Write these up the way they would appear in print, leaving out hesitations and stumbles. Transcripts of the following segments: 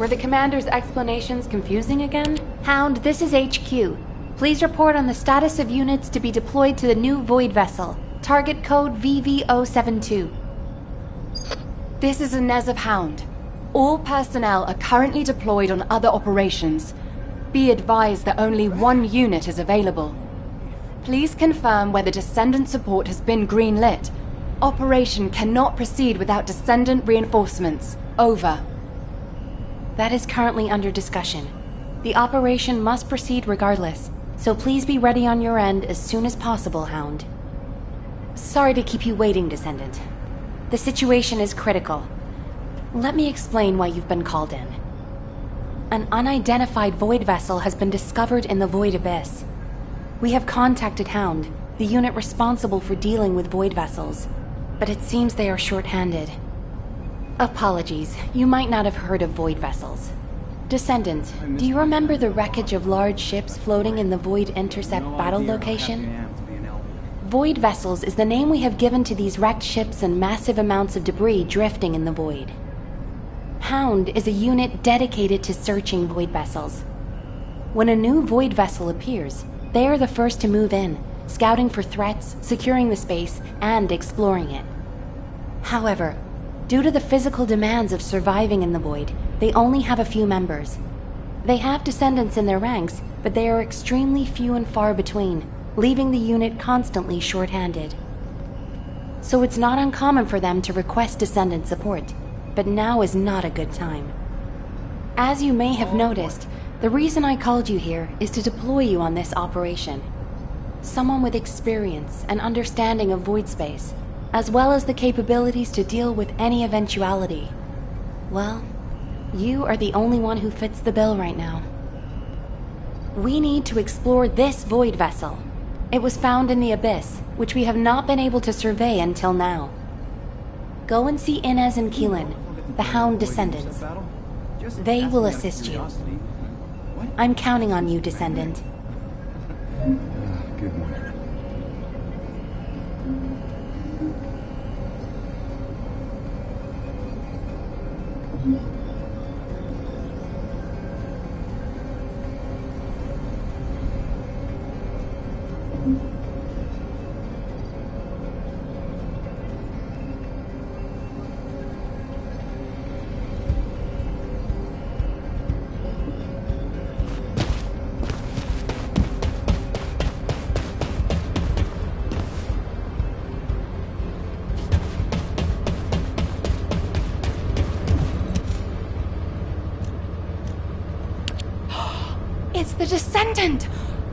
Were the commander's explanations confusing again? Hound, this is HQ. Please report on the status of units to be deployed to the new Void vessel. Target code VV072. This is Inez of Hound. All personnel are currently deployed on other operations. Be advised that only one unit is available. Please confirm whether Descendant support has been greenlit. Operation cannot proceed without Descendant reinforcements. Over. That is currently under discussion. The operation must proceed regardless, so please be ready on your end as soon as possible, Hound. Sorry to keep you waiting, Descendant. The situation is critical. Let me explain why you've been called in. An unidentified Void vessel has been discovered in the Void Abyss. We have contacted Hound, the unit responsible for dealing with Void vessels, but it seems they are short-handed. Apologies, you might not have heard of Void vessels. Descendant, do you remember the wreckage of large ships floating in the Void Intercept battle location? Void vessels is the name we have given to these wrecked ships and massive amounts of debris drifting in the Void. Hound is a unit dedicated to searching Void vessels. When a new Void vessel appears, they are the first to move in, scouting for threats, securing the space, and exploring it. However, due to the physical demands of surviving in the Void, they only have a few members. They have descendants in their ranks, but they are extremely few and far between, leaving the unit constantly short-handed. So it's not uncommon for them to request descendant support, but now is not a good time. As you may have noticed, the reason I called you here is to deploy you on this operation. Someone with experience and understanding of void space, as well as the capabilities to deal with any eventuality. Well, you are the only one who fits the bill right now. We need to explore this Void vessel. It was found in the Abyss, which we have not been able to survey until now. Go and see Inez and Keelan, the Hound descendants. They will assist you. I'm counting on you, Descendant. Good one. It's the Descendant!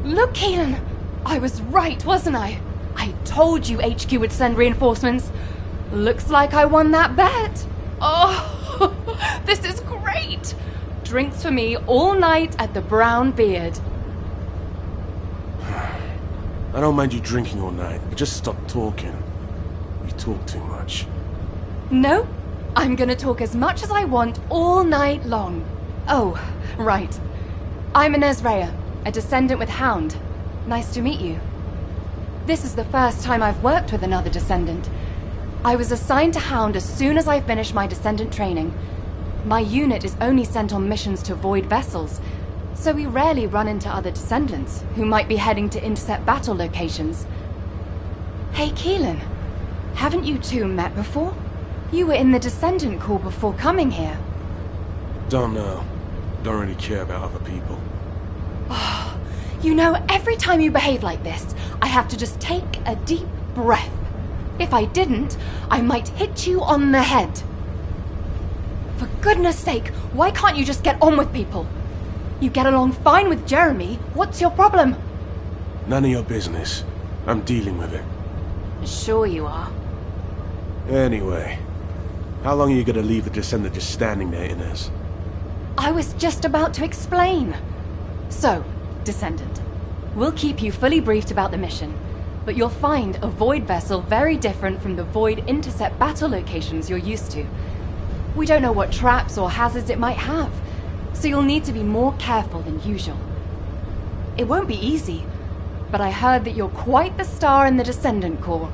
Look, Keelan! I was right, wasn't I? I told you HQ would send reinforcements. Looks like I won that bet. Oh, this is great! Drinks for me all night at the Brown Beard. I don't mind you drinking all night, but just stop talking. You talk too much. No, I'm gonna talk as much as I want all night long. Oh, right. I'm Inez Rhea, a descendant with Hound. Nice to meet you. This is the first time I've worked with another descendant. I was assigned to Hound as soon as I finished my descendant training. My unit is only sent on missions to Void vessels, so we rarely run into other descendants who might be heading to intercept battle locations. Hey, Keelan, haven't you two met before? You were in the Descendant Corps before coming here. Don't know. Don't really care about other people. Oh, you know, every time you behave like this, I have to just take a deep breath. If I didn't, I might hit you on the head. For goodness sake, why can't you just get on with people? You get along fine with Jeremy. What's your problem? None of your business. I'm dealing with it. Sure you are. Anyway, how long are you gonna leave the Descendant just standing there, Inez? I was just about to explain. So, Descendant, we'll keep you fully briefed about the mission, but you'll find a Void vessel very different from the Void intercept battle locations you're used to. We don't know what traps or hazards it might have, so you'll need to be more careful than usual. It won't be easy, but I heard that you're quite the star in the Descendant Corps.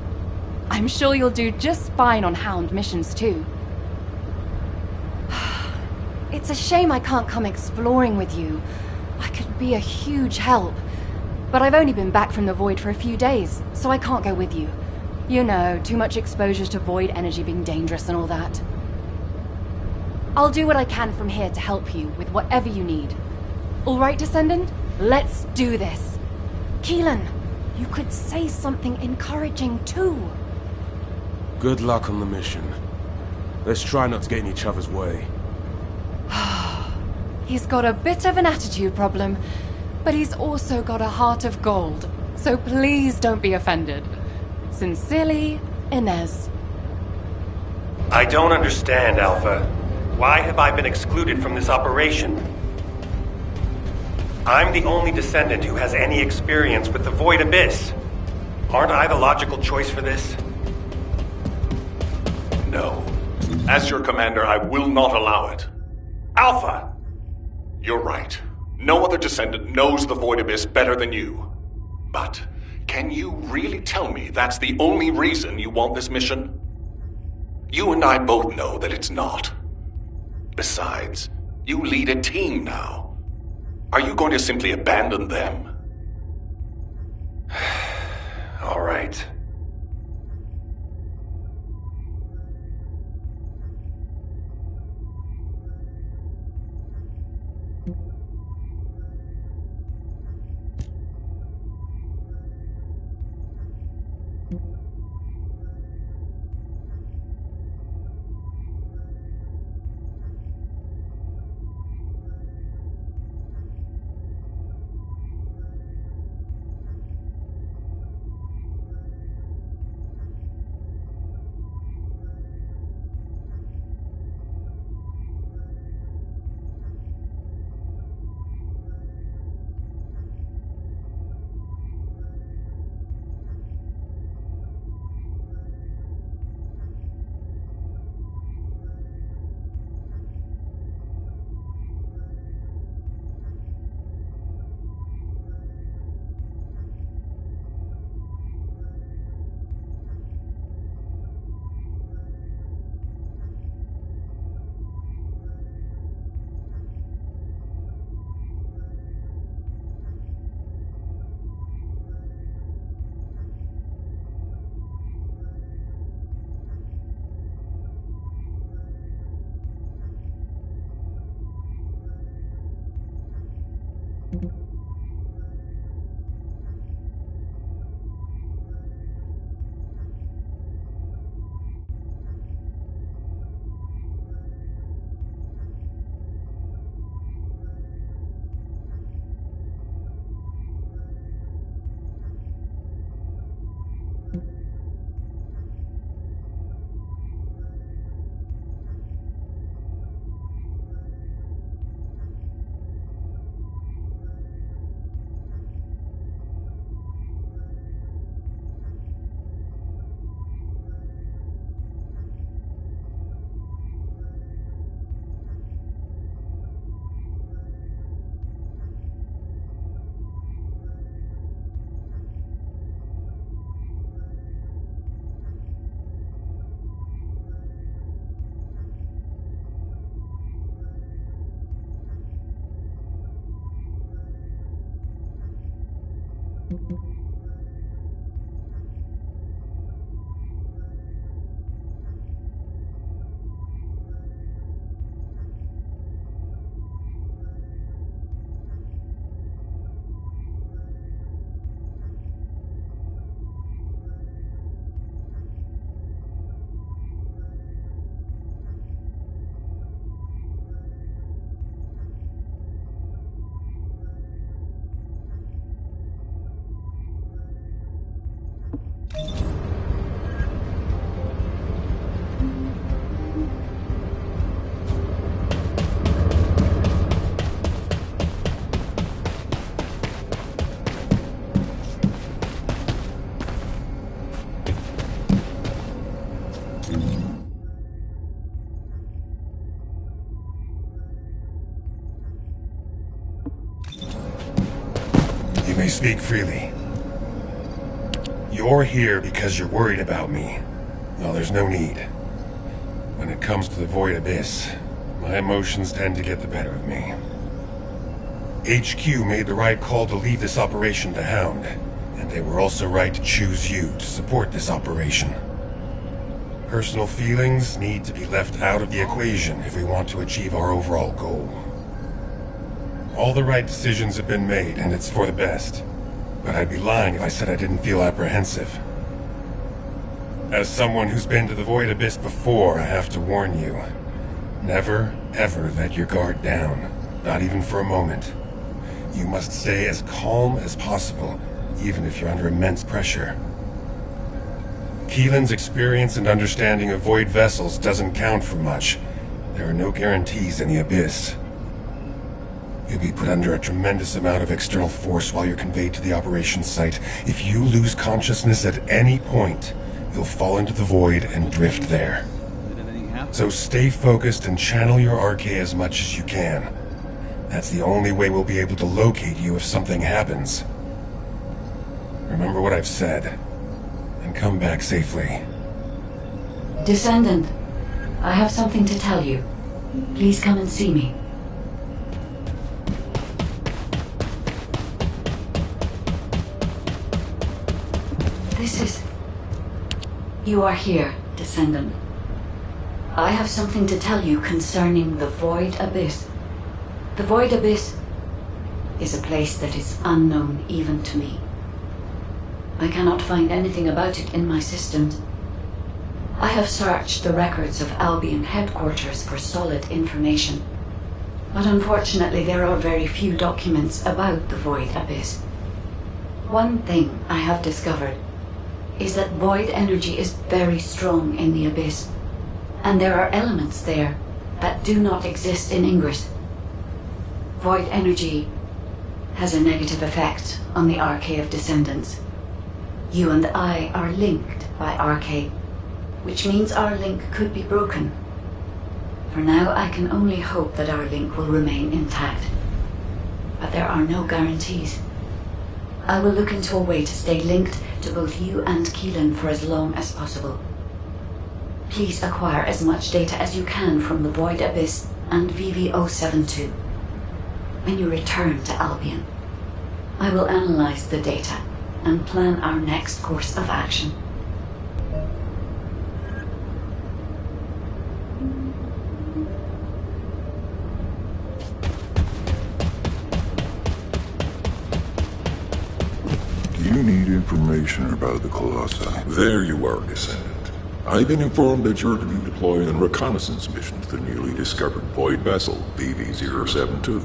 I'm sure you'll do just fine on Hound missions too. It's a shame I can't come exploring with you. I could be a huge help. But I've only been back from the Void for a few days, so I can't go with you. You know, too much exposure to Void energy being dangerous and all that. I'll do what I can from here to help you with whatever you need. All right, Descendant? Let's do this. Keelan, you could say something encouraging too. Good luck on the mission. Let's try not to get in each other's way. He's got a bit of an attitude problem, but he's also got a heart of gold. So please don't be offended. Sincerely, Inez. I don't understand, Alpha. Why have I been excluded from this operation? I'm the only Descendant who has any experience with the Void Abyss. Aren't I the logical choice for this? No. As your commander, I will not allow it. Alpha! You're right. No other Descendant knows the Void Abyss better than you. But can you really tell me that's the only reason you want this mission? You and I both know that it's not. Besides, you lead a team now. Are you going to simply abandon them? All right. You may speak freely. You're here because you're worried about me. Well, there's no need. When it comes to the Void Abyss, My emotions tend to get the better of me. HQ made the right call to leave this operation to Hound, and they were also right to choose you to support this operation. Personal feelings need to be left out of the equation if we want to achieve our overall goal. All the right decisions have been made, and it's for the best. But I'd be lying if I said I didn't feel apprehensive. As someone who's been to the Void Abyss before, I have to warn you. Never, ever let your guard down. Not even for a moment. You must stay as calm as possible, even if you're under immense pressure. Keelan's experience and understanding of Void vessels doesn't count for much. There are no guarantees in the Abyss. You'll be put under a tremendous amount of external force while you're conveyed to the operations site. If you lose consciousness at any point, you'll fall into the Void and drift there. So stay focused and channel your RK as much as you can. That's the only way we'll be able to locate you if something happens. Remember what I've said, and come back safely. Descendant, I have something to tell you. Please come and see me. This is... You are here, Descendant. I have something to tell you concerning the Void Abyss. The Void Abyss is a place that is unknown even to me. I cannot find anything about it in my systems. I have searched the records of Albion headquarters for solid information, but unfortunately there are very few documents about the Void Abyss. One thing I have discovered is that void energy is very strong in the Abyss, and there are elements there that do not exist in Ingress. Void energy has a negative effect on the RK of Descendants. You and I are linked by RK, which means our link could be broken. For now, I can only hope that our link will remain intact. But there are no guarantees. I will look into a way to stay linked to both you and Keelan for as long as possible. Please acquire as much data as you can from the Void Abyss and VV-072. When you return to Albion, I will analyze the data and plan our next course of action. Do you need information about the Colossi? There you are, Descendant. I've been informed that you're to be deployed on a reconnaissance mission to the newly discovered Void vessel, VV-072.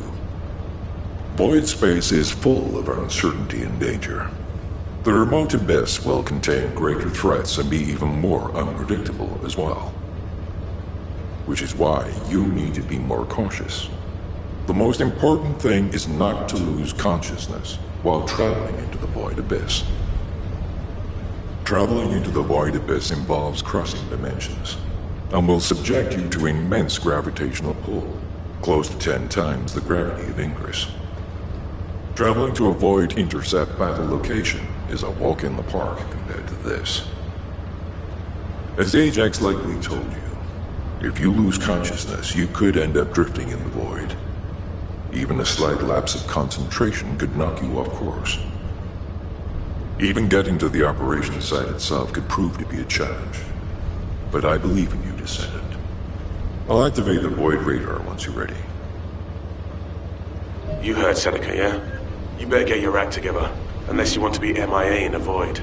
Void space is full of uncertainty and danger. The remote abyss will contain greater threats and be even more unpredictable as well. Which is why you need to be more cautious. The most important thing is not to lose consciousness while traveling into the Void Abyss. Traveling into the Void Abyss involves crossing dimensions, and will subject you to immense gravitational pull, close to 10 times the gravity of Ingress. Traveling to a Void intercept battle location is a walk in the park compared to this. As Ajax likely told you, if you lose consciousness, you could end up drifting in the Void. Even a slight lapse of concentration could knock you off course. Even getting to the operation site itself could prove to be a challenge. But I believe in you, Descendant. I'll activate the Void radar once you're ready. You heard Seneca, yeah? You better get your act together, unless you want to be MIA in a Void.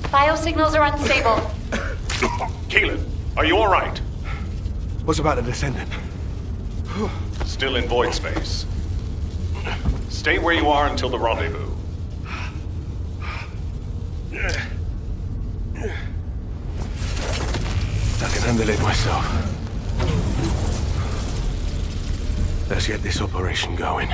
Biosignals are unstable. Keelan, are you alright? What's about the Descendant? Still in void space. Stay where you are until the rendezvous. I can handle it myself. Let's get this operation going.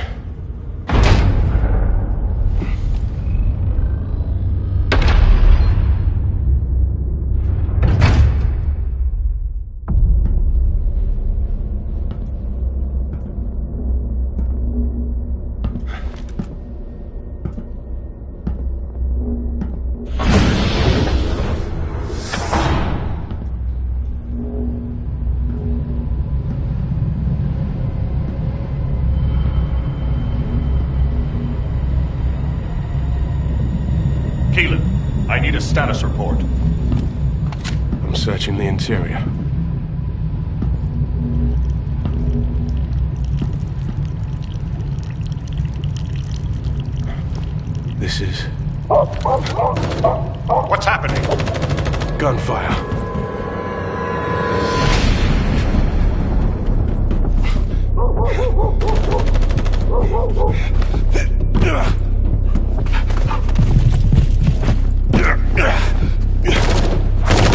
Keelan, I need a status report. I'm searching the interior. This is... What's happening? gunfire.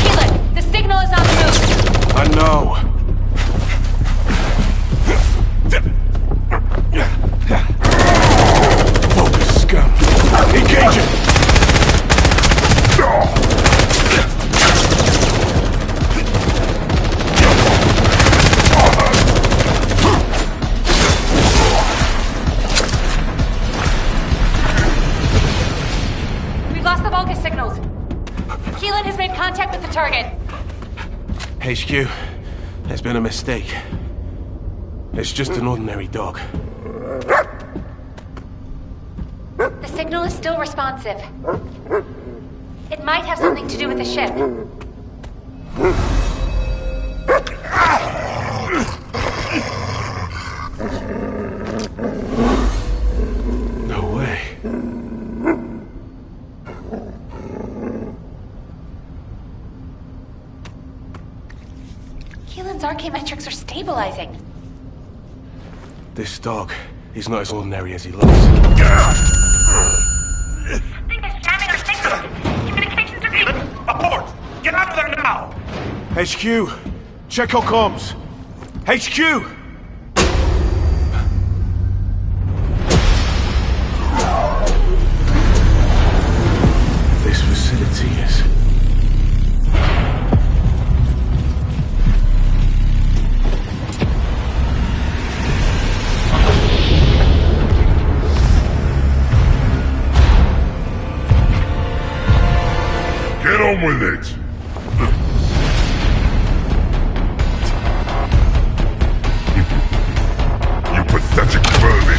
Keelan, the signal is on the move. I know. Focus, scum. Engage it! We've lost the Vulgus signals. Keelan has made contact with the target. HQ, there's been a mistake. It's just an ordinary dog. The signal is still responsive. It might have something to do with the ship. No way. Keelan's archaeometrics are stabilizing. This dog, he's not as ordinary as he looks. Thing is jamming our signals. Communications are Keelan, abort! Get out of there now! HQ, check your comms. HQ! This facility is... Get on with it! You pathetic vermin!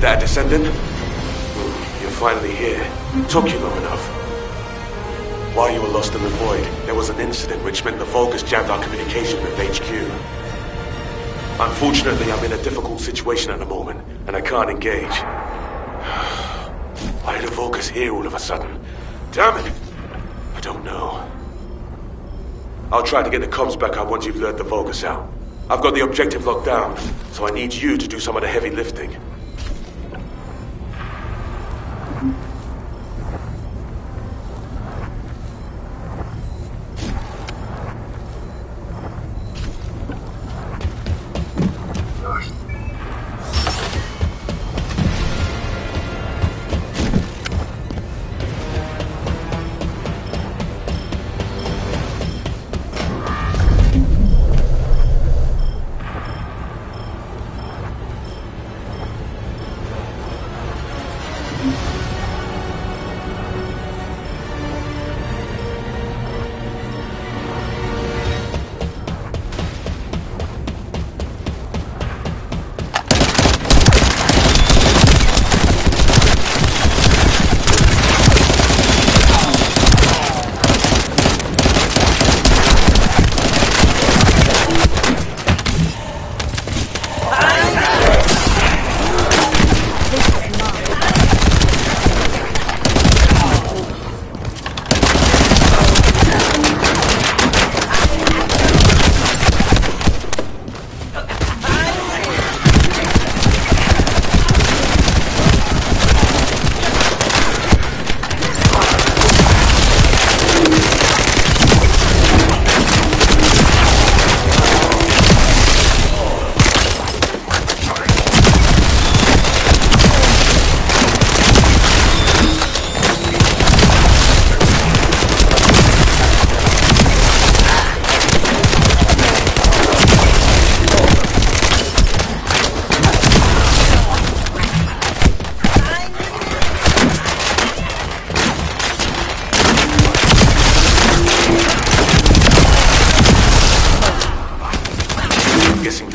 that, Descendant? You're finally here. Took you long enough. While you were lost in the void, there was an incident which meant the Vulgus jammed our communication with HQ. Unfortunately, I'm in a difficult situation at the moment, and I can't engage. Why did the Vulgus here all of a sudden? Damn it! I don't know. I'll try to get the comms back up once you've lured the Vulgus out. I've got the objective locked down, so I need you to do some of the heavy lifting.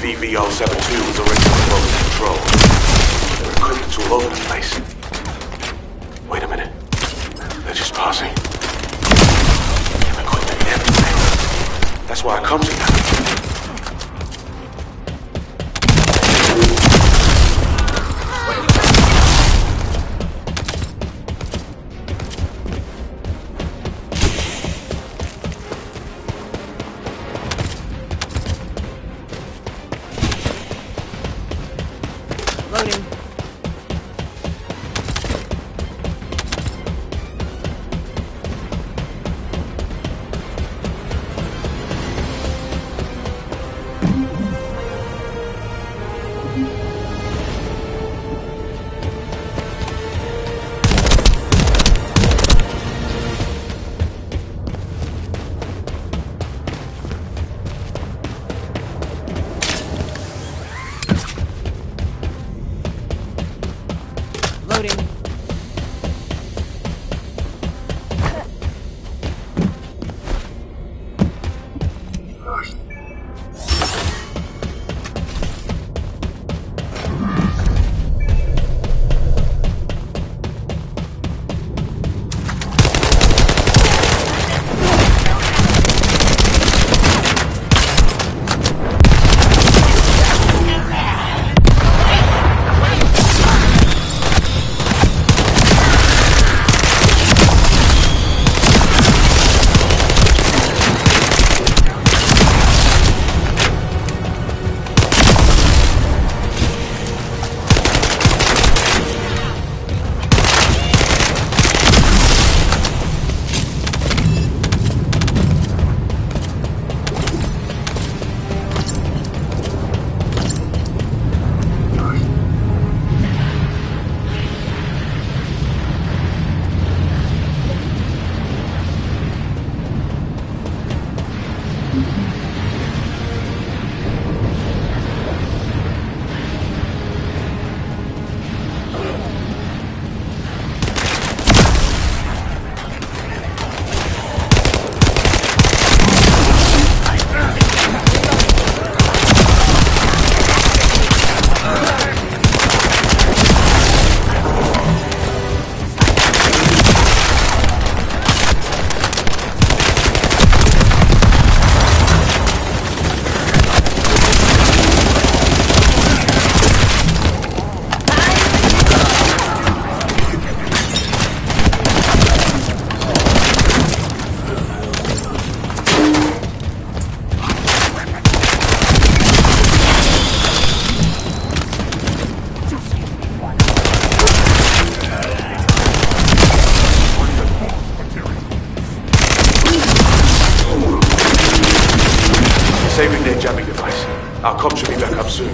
VV-072 was already under Vulgus control. Their equipment's all over the place. Wait a minute. They're just passing. Their equipment everywhere. That's why I come to them. Our cops should be back up soon.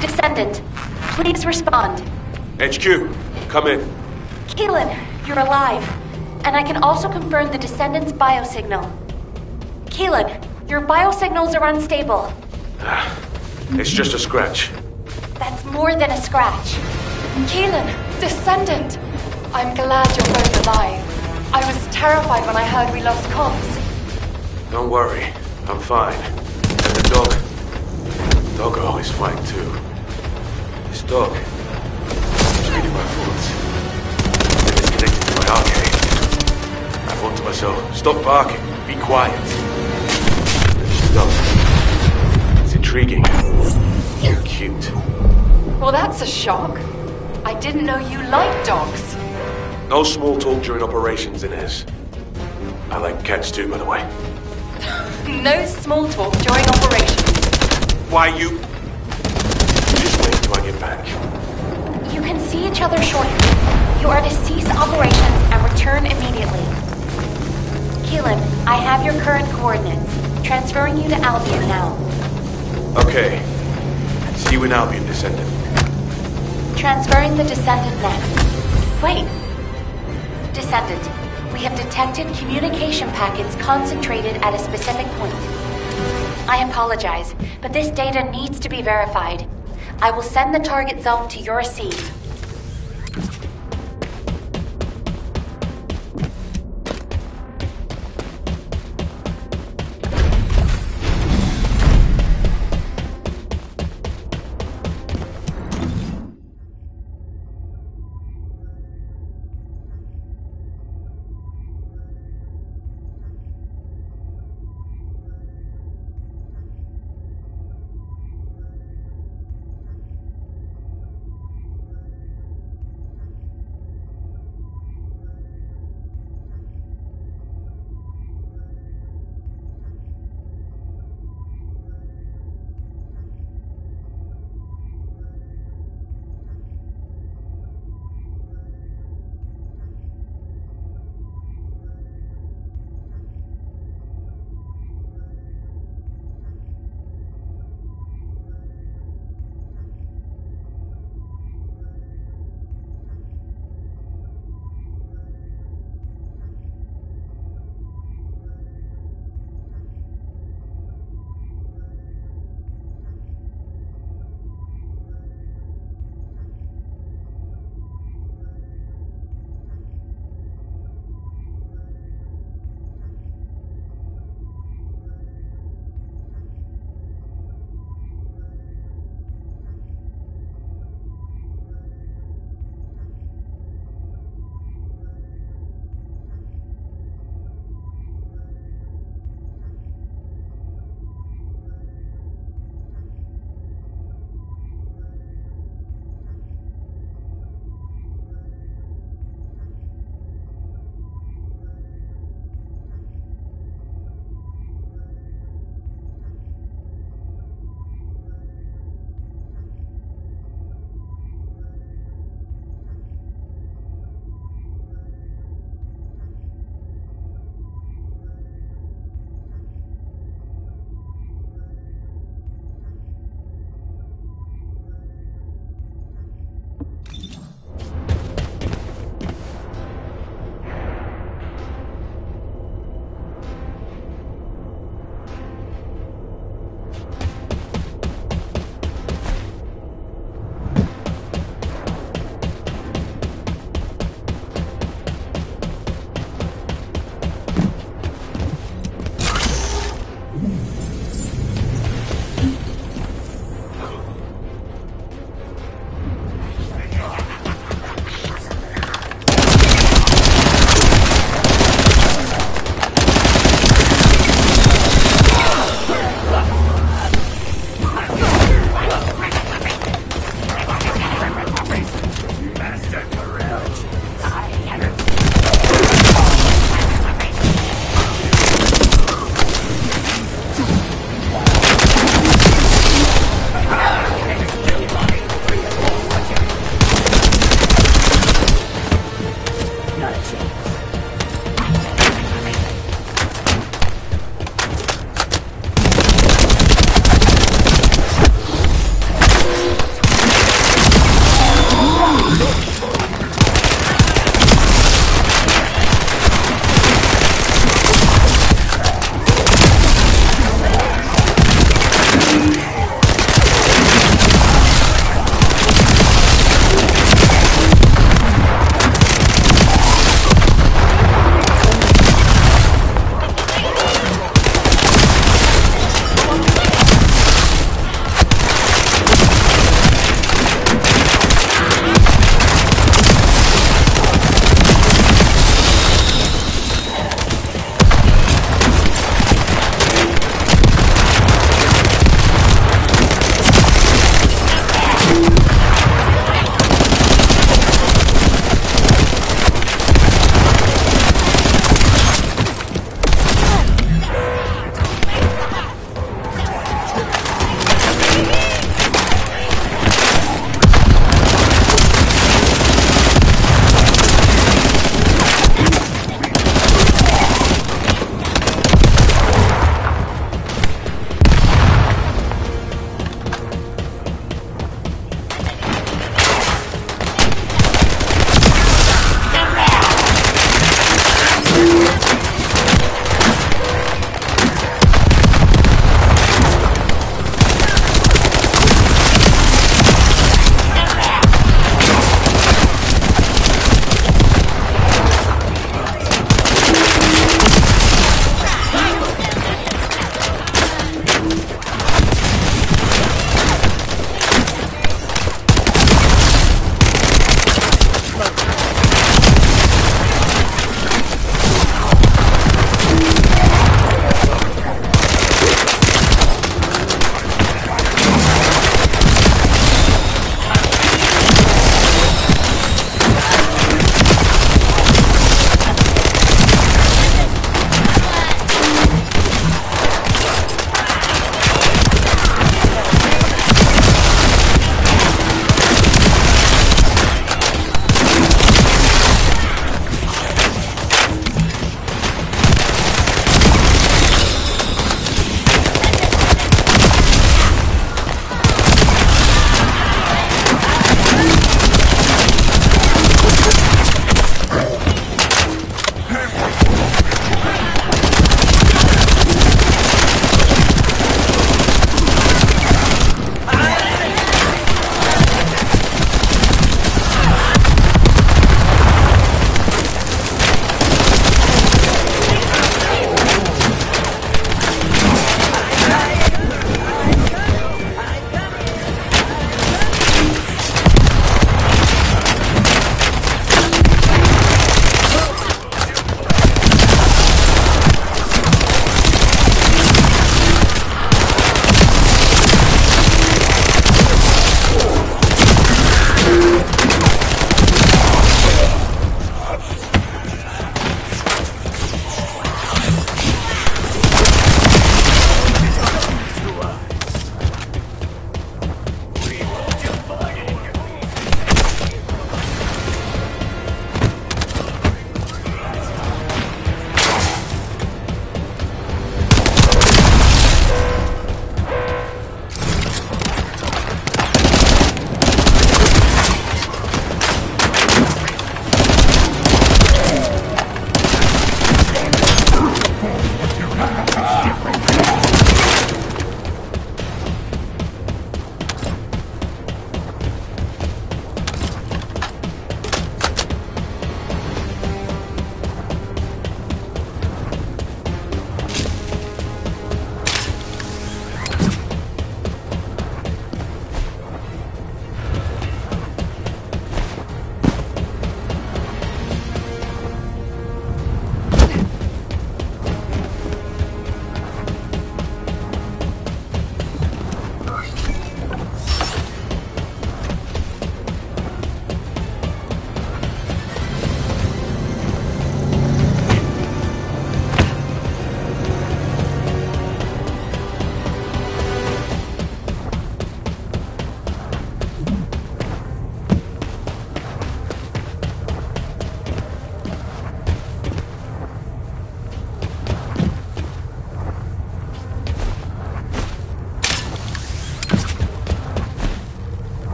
Descendant, please respond. HQ, come in. Keelan, you're alive. And I can also confirm the Descendant's biosignal. Keelan, your biosignals are unstable. It's just a scratch. That's more than a scratch. Keelan, Descendant! I'm glad you're both alive. I was terrified when I heard we lost comms. Don't worry, I'm fine. And the dog always fine too. This dog, it's reading my thoughts. It's connected to my arcade. I thought to myself, stop barking, be quiet. Stop. It's intriguing. You're cute. Well, that's a shock. I didn't know you liked dogs. No small talk during operations, Inez. I like cats too, by the way. No small talk during operations. Why you... Just wait till I get back. You can see each other shortly. You are to cease operations and return immediately. Keelan, I have your current coordinates. Transferring you to Albion now. Okay. See you in Albion, Descendant. Transferring the Descendant next. Wait. Descendant, we have detected communication packets concentrated at a specific point. I apologize, but this data needs to be verified. I will send the target zone to your seed.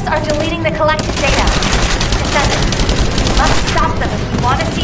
Are deleting the collected data. Descendant, you must stop them if you want to see